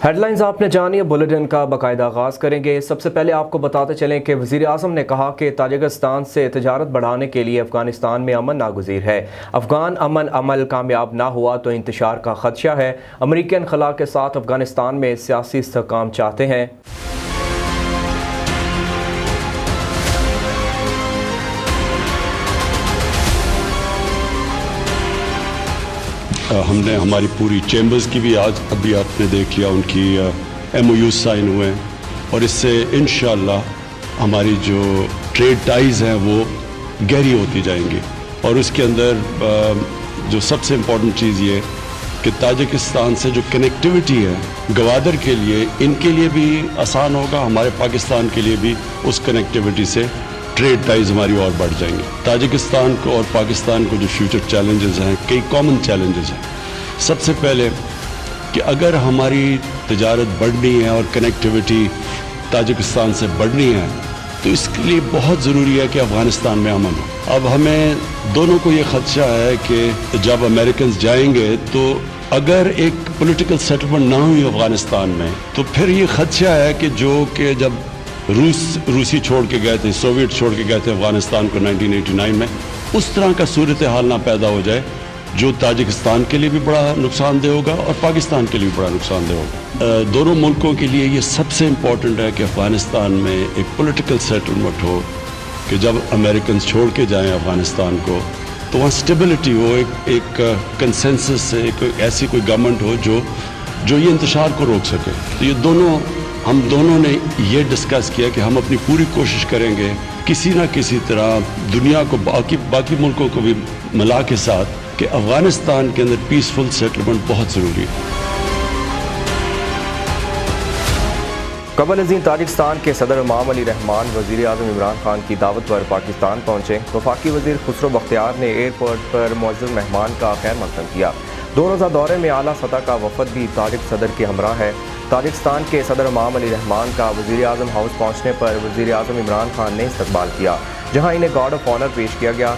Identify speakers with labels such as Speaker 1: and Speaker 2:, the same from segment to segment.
Speaker 1: Head lines آپ نے جانی، بلیٹن کا باقاعدہ آغاز کریں گے۔ سب سے پہلے آپ کو بتاتے چلیں کہ وزیر اعظم نے کہا کہ تاجکستان سے تجارت بڑھانے کے لیے افغانستان میں امن ناگزیر ہے۔ افغان امن عمل کامیاب نہ ہوا تو انتشار کا خدشہ ہے۔ امریکن خلا کے ساتھ افغانستان میں سیاسی استحکام چاہتے ہیں۔
Speaker 2: ہم نے ہماری پوری چیمبرز کی بھی آج ابھی آپ نے دیکھ لیا، ان کی ایم او یوز سائن ہوئے ہیں، اور اس سے انشاءاللہ ہماری جو ٹریڈ ٹائز ہیں وہ گہری ہوتی جائیں گی۔ اور اس کے اندر جو سب سے امپورٹنٹ چیز یہ کہ تاجکستان سے جو کنیکٹیوٹی ہے گوادر کے لیے، ان کے لیے بھی آسان ہوگا، ہمارے پاکستان کے لیے بھی اس کنیکٹیوٹی سے ٹریڈ ٹائز ہماری اور بڑھ جائیں گے۔ تاجکستان کو اور پاکستان کو جو فیوچر چیلنجز ہیں، کئی کامن چیلنجز ہیں۔ سب سے پہلے کہ اگر ہماری تجارت بڑھنی ہے اور کنیکٹیوٹی تاجکستان سے بڑھنی ہے تو اس کے لیے بہت ضروری ہے کہ افغانستان میں امن ہو۔ اب ہمیں دونوں کو یہ خدشہ ہے کہ جب امریکنز جائیں گے تو اگر ایک پولیٹیکل سیٹلمنٹ نہ ہوئی افغانستان میں تو پھر یہ خدشہ ہے کہ جو کہ جب روسی چھوڑ کے گئے تھے، سوویٹ چھوڑ کے گئے تھے افغانستان کو 1989 میں، اس طرح کا صورتحال نہ پیدا ہو جائے جو تاجکستان کے لیے بھی بڑا نقصان دہ ہوگا اور پاکستان کے لیے بھی بڑا نقصان دہ ہوگا۔ دونوں ملکوں کے لیے یہ سب سے امپورٹنٹ ہے کہ افغانستان میں ایک پولیٹیکل سیٹلمنٹ ہو، کہ جب امریکنز چھوڑ کے جائیں افغانستان کو تو وہاں اسٹیبلٹی ہو، ایک کنسنسس سے ایسی کوئی گورنمنٹ ہو جو یہ انتشار کو روک سکے۔ تو یہ ہم دونوں نے یہ ڈسکس کیا کہ ہم اپنی پوری کوشش کریں گے کسی نہ کسی طرح دنیا کو باقی ملکوں کو بھی ملا کے ساتھ کہ افغانستان کے اندر پیسفل سیٹلمنٹ بہت ضروری ہے۔
Speaker 1: قبل ازیں تاجکستان کے صدر امام علی رحمان وزیر اعظم عمران خان کی دعوت پر پاکستان پہنچے۔ وفاقی وزیر خسرو بختیار نے ایئرپورٹ پر معزز مہمان کا خیر مقدم کیا۔ 2 روزہ دورے میں اعلیٰ سطح کا وفد بھی تاجک صدر کے ہمراہ ہے۔ تاجکستان کے صدر امام علی رحمان کا وزیر اعظم ہاؤس پہنچنے پر وزیر اعظم عمران خان نے استقبال کیا، جہاں انہیں گارڈ آف آنر پیش کیا گیا۔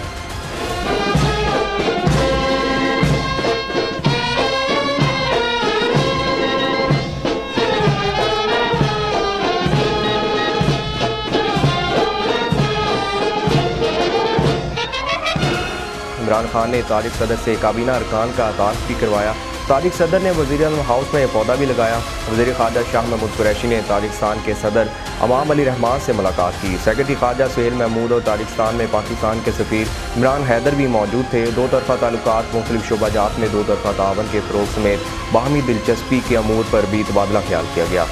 Speaker 1: عمران خان نے تاجک صدر سے کابینہ ارکان کا تعارف بھی کروایا۔ تاجک صدر نے وزیر اعظم ہاؤس میں پودا بھی لگایا۔ وزیر خارجہ شاہ محمود قریشی نے تاجکستان کے صدر امام علی رحمان سے ملاقات کی۔ سیکرٹری خارجہ سہیل محمود اور تاجکستان میں پاکستان کے سفیر عمران حیدر بھی موجود تھے۔ 2 طرفہ تعلقات، مختلف شعبہ جات میں 2 طرفہ تعاون کے فروغ سمیت باہمی دلچسپی کے امور پر بھی تبادلہ خیال کیا گیا۔